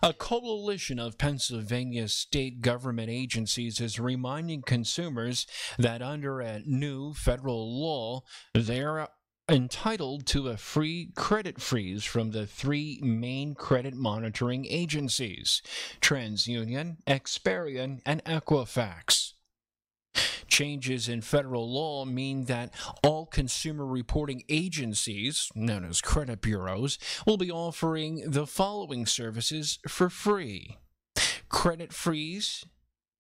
A coalition of Pennsylvania state government agencies is reminding consumers that under a new federal law, they're entitled to a free credit freeze from the three main credit monitoring agencies, TransUnion, Experian, and Equifax. Changes in federal law mean that all consumer reporting agencies, known as credit bureaus, will be offering the following services for free: credit freeze,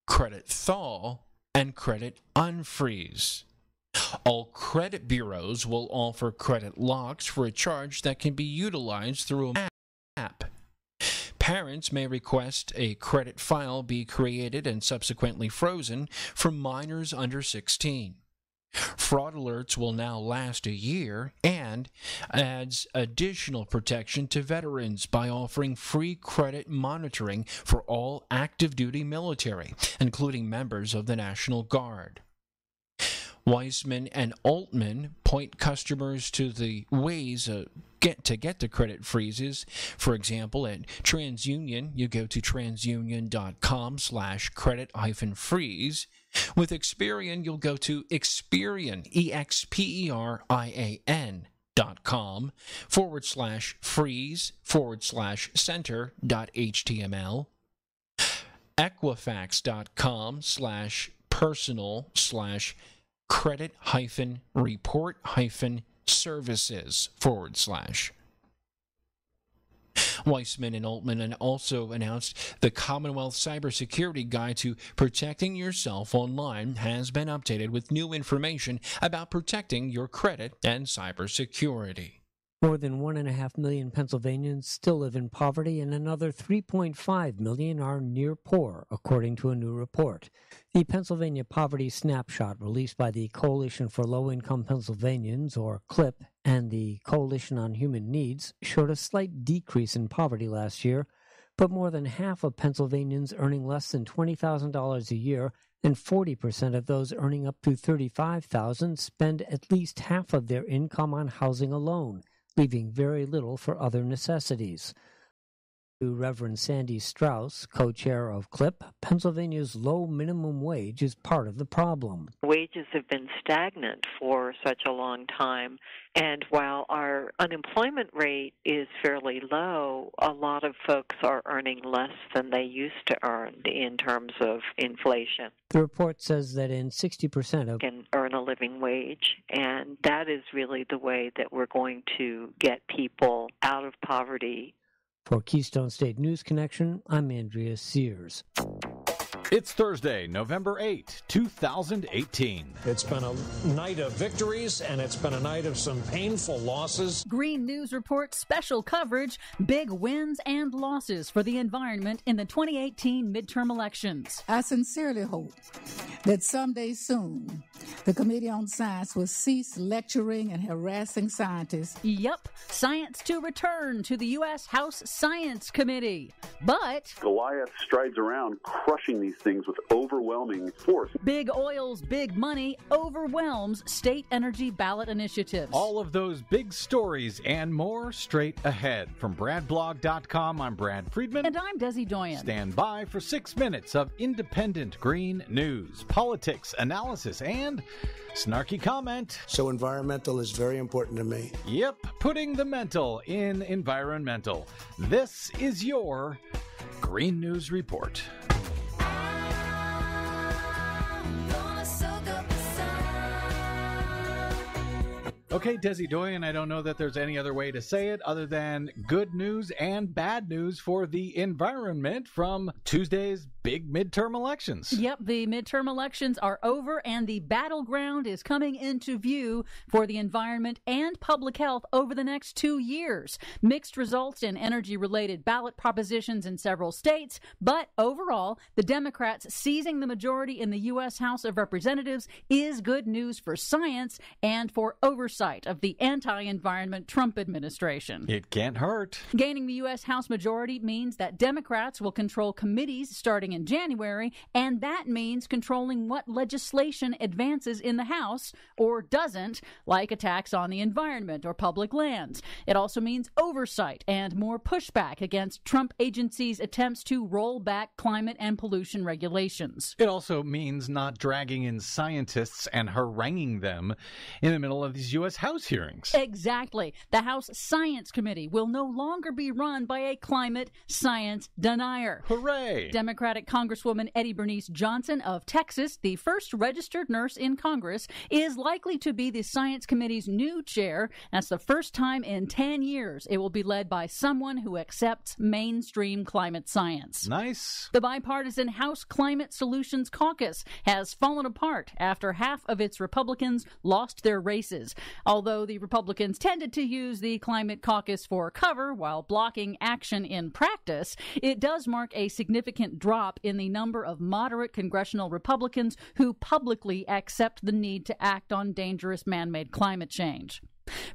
credit thaw, and credit unfreeze. All credit bureaus will offer credit locks for a charge that can be utilized through an app. Parents may request a credit file be created and subsequently frozen for minors under 16. Fraud alerts will now last a year and adds additional protection to veterans by offering free credit monitoring for all active duty military, including members of the National Guard. Weissman and Altman point customers to the ways to get the credit freezes. For example, at TransUnion, you go to transunion.com/credit-freeze. With Experian, you'll go to Experian, experian.com/freeze/center.html. Equifax.com/personal/credit-report-services/. Weissman and Altman also announced the Commonwealth Cybersecurity Guide to Protecting Yourself Online has been updated with new information about protecting your credit and cybersecurity. More than 1.5 million Pennsylvanians still live in poverty, and another 3.5 million are near poor, according to a new report. The Pennsylvania Poverty Snapshot, released by the Coalition for Low-Income Pennsylvanians, or CLIP, and the Coalition on Human Needs, showed a slight decrease in poverty last year, but more than half of Pennsylvanians earning less than $20,000 a year and 40% of those earning up to $35,000 spend at least half of their income on housing alone, leaving very little for other necessities. To Reverend Sandy Strauss, co-chair of CLIP, Pennsylvania's low minimum wage is part of the problem. Wages have been stagnant for such a long time, and while our unemployment rate is fairly low, a lot of folks are earning less than they used to earn in terms of inflation. The report says that in 60% of can earn a living wage, and that is really the way that we're going to get people out of poverty. For Keystone State News Connection, I'm Andrea Sears. It's Thursday, November 8, 2018. It's been a night of victories, and it's been a night of some painful losses. Green News reports special coverage, big wins and losses for the environment in the 2018 midterm elections. I sincerely hope that someday soon the Committee on Science will cease lecturing and harassing scientists. Yep, science to return to the U.S. House Science Committee. But Goliath strides around crushing these things with overwhelming force. Big oil's big money overwhelms state energy ballot initiatives. All of those big stories and more straight ahead. From BradBlog.com, I'm Brad Friedman. And I'm Desi Doyen. Stand by for 6 minutes of independent green news, politics, analysis, and snarky comment. So environmental is very important to me. Yep, putting the mental in environmental. This is your Green News Report. Okay, Desi Doyen, I don't know that there's any other way to say it other than good news and bad news for the environment from Tuesday's big midterm elections. Yep, the midterm elections are over and the battleground is coming into view for the environment and public health over the next 2 years. Mixed results in energy-related ballot propositions in several states, but overall, the Democrats seizing the majority in the U.S. House of Representatives is good news for science and for oversight oversight of the anti-environment Trump administration. It can't hurt. Gaining the U.S. House majority means that Democrats will control committees starting in January, and that means controlling what legislation advances in the House or doesn't, like attacks on the environment or public lands. It also means oversight and more pushback against Trump agencies' attempts to roll back climate and pollution regulations. It also means not dragging in scientists and haranguing them in the middle of these U.S. House hearings. Exactly. The House Science Committee will no longer be run by a climate science denier. Hooray! Democratic Congresswoman Eddie Bernice Johnson of Texas, the first registered nurse in Congress, is likely to be the Science Committee's new chair. That's the first time in 10 years it will be led by someone who accepts mainstream climate science. Nice. The bipartisan House Climate Solutions Caucus has fallen apart after half of its Republicans lost their races. Although the Republicans tended to use the Climate Caucus for cover while blocking action in practice, it does mark a significant drop in the number of moderate congressional Republicans who publicly accept the need to act on dangerous man-made climate change.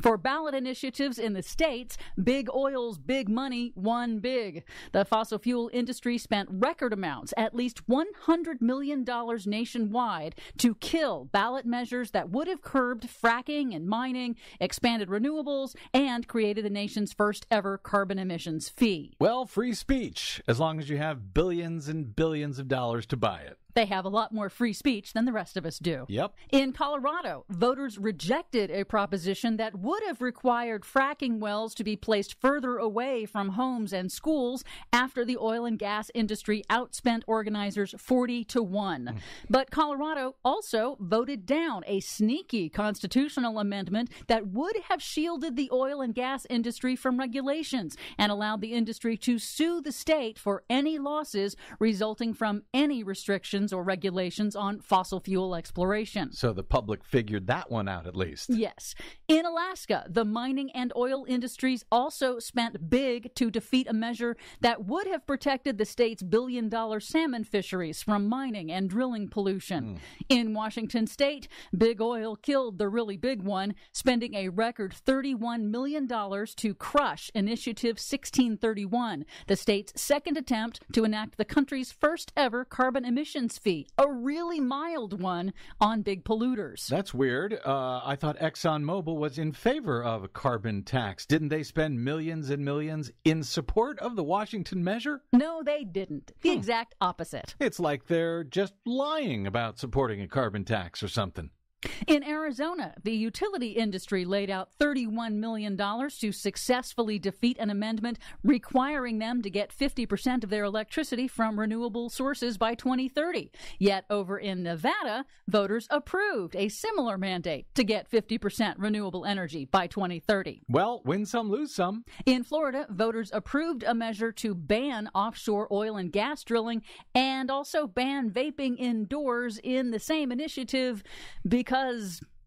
For ballot initiatives in the states, big oil's big money won big. The fossil fuel industry spent record amounts, at least $100 million nationwide, to kill ballot measures that would have curbed fracking and mining, expanded renewables, and created the nation's first ever carbon emissions fee. Well, free speech, as long as you have billions and billions of dollars to buy it. They have a lot more free speech than the rest of us do. Yep. In Colorado, voters rejected a proposition that would have required fracking wells to be placed further away from homes and schools after the oil and gas industry outspent organizers 40-1. But Colorado also voted down a sneaky constitutional amendment that would have shielded the oil and gas industry from regulations and allowed the industry to sue the state for any losses resulting from any restrictions or regulations on fossil fuel exploration. So the public figured that one out at least. Yes. In Alaska, the mining and oil industries also spent big to defeat a measure that would have protected the state's billion-dollar salmon fisheries from mining and drilling pollution. In Washington state, big oil killed the really big one, spending a record $31 million to crush Initiative 1631, the state's second attempt to enact the country's first ever carbon emissions fee, a really mild one on big polluters. That's weird. I thought ExxonMobil was in favor of a carbon tax. Didn't they spend millions and millions in support of the Washington measure? No, they didn't. The exact opposite. It's like they're just lying about supporting a carbon tax or something. In Arizona, the utility industry laid out $31 million to successfully defeat an amendment requiring them to get 50% of their electricity from renewable sources by 2030. Yet over in Nevada, voters approved a similar mandate to get 50% renewable energy by 2030. Well, win some, lose some. In Florida, voters approved a measure to ban offshore oil and gas drilling and also ban vaping indoors in the same initiative because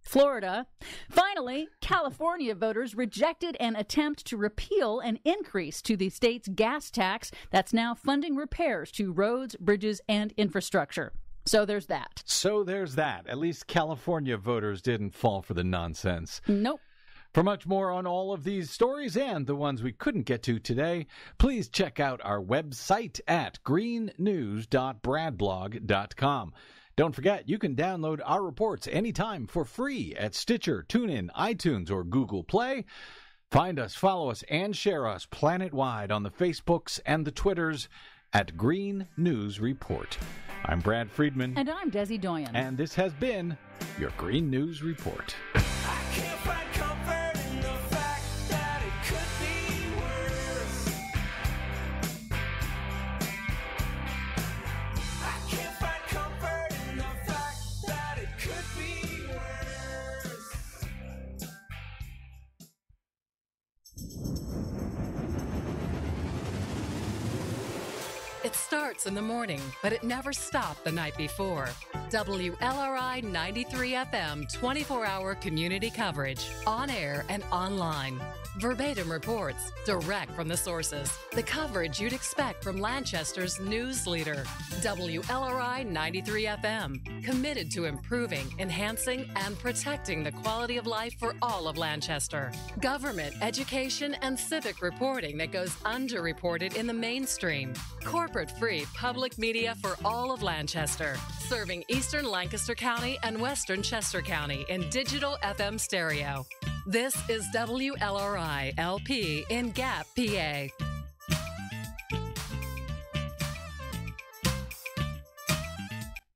Florida. Finally, California voters rejected an attempt to repeal an increase to the state's gas tax that's now funding repairs to roads, bridges, and infrastructure. So there's that. At least California voters didn't fall for the nonsense. Nope. For much more on all of these stories and the ones we couldn't get to today, please check out our website at greennews.bradblog.com. Don't forget, you can download our reports anytime for free at Stitcher, TuneIn, iTunes, or Google Play. Find us, follow us, and share us planet-wide on the Facebooks and the Twitters at Green News Report. I'm Brad Friedman. And I'm Desi Doyen. And this has been your Green News Report. I can't find comfort in the fact that it could be worse. I can't find comfort in the fact that it could be worse. It starts in the morning, but it never stopped the night before. WLRI 93FM 24-hour community coverage, on air and online. Verbatim reports, direct from the sources. The coverage you'd expect from Lancaster's news leader. WLRI 93FM, committed to improving, enhancing, and protecting the quality of life for all of Lancaster. Government, education, and civic reporting that goes underreported in the mainstream. Corporate-free public media for all of Lancaster, serving eastern Lancaster County and western Chester County in digital FM stereo. This is WLRI LP in Gap, PA.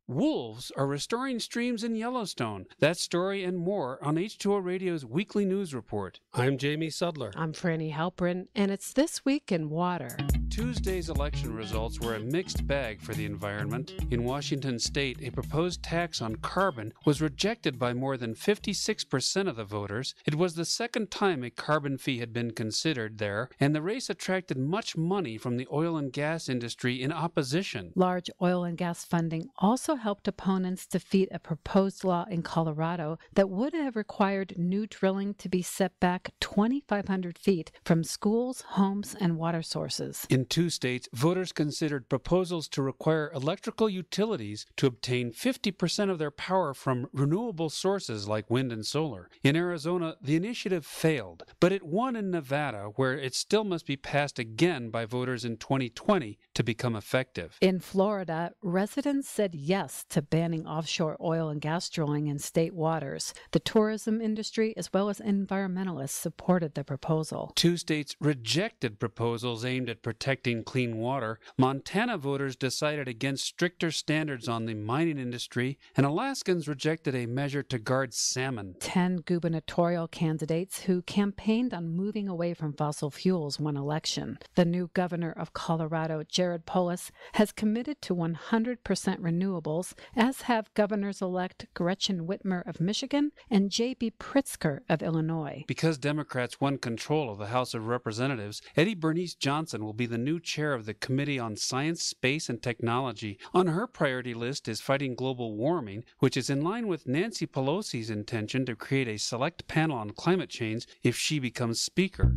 Wolves are restoring streams in Yellowstone. That story and more on H2O Radio's weekly news report. I'm Jamie Sudler. I'm Franny Halprin, and it's This Week in Water. Tuesday's election results were a mixed bag for the environment. In Washington state, a proposed tax on carbon was rejected by more than 56% of the voters. It was the second time a carbon fee had been considered there, and the race attracted much money from the oil and gas industry in opposition. Large oil and gas funding also helped opponents defeat a proposed law in Colorado that would have required new drilling to be set back 2,500 feet from schools, homes, and water sources. In two states, voters considered proposals to require electrical utilities to obtain 50% of their power from renewable sources like wind and solar. In Arizona, the initiative failed, but it won in Nevada, where it still must be passed again by voters in 2020 to become effective. In Florida, residents said yes to banning offshore oil and gas drilling in state waters. The tourism industry, as well as environmentalists, supported the proposal. Two states rejected proposals aimed at protecting clean water. Montana voters decided against stricter standards on the mining industry, and Alaskans rejected a measure to guard salmon. 10 gubernatorial candidates who campaigned on moving away from fossil fuels won election. The new governor of Colorado, Jared Polis, has committed to 100% renewables, as have governors-elect Gretchen Whitmer of Michigan and J.B. Pritzker of Illinois. Because Democrats won control of the House of Representatives, Eddie Bernice Johnson will be the new chair of the Committee on Science, Space, and Technology. On her priority list is fighting global warming, which is in line with Nancy Pelosi's intention to create a select panel on climate change if she becomes Speaker.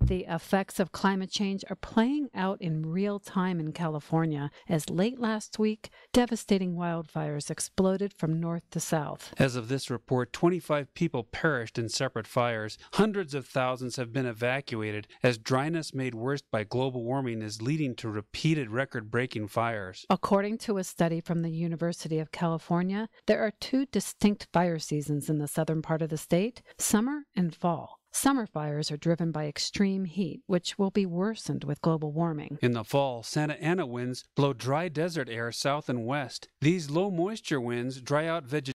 The effects of climate change are playing out in real time in California as late last week, devastating wildfires exploded from north to south. As of this report, 25 people perished in separate fires. Hundreds of thousands have been evacuated as dryness made worse by global warming is leading to repeated record-breaking fires. According to a study from the University of California, there are two distinct fire seasons in the southern part of the state, summer and fall. Summer fires are driven by extreme heat, which will be worsened with global warming. In the fall, Santa Ana winds blow dry desert air south and west. These low-moisture winds dry out vegetation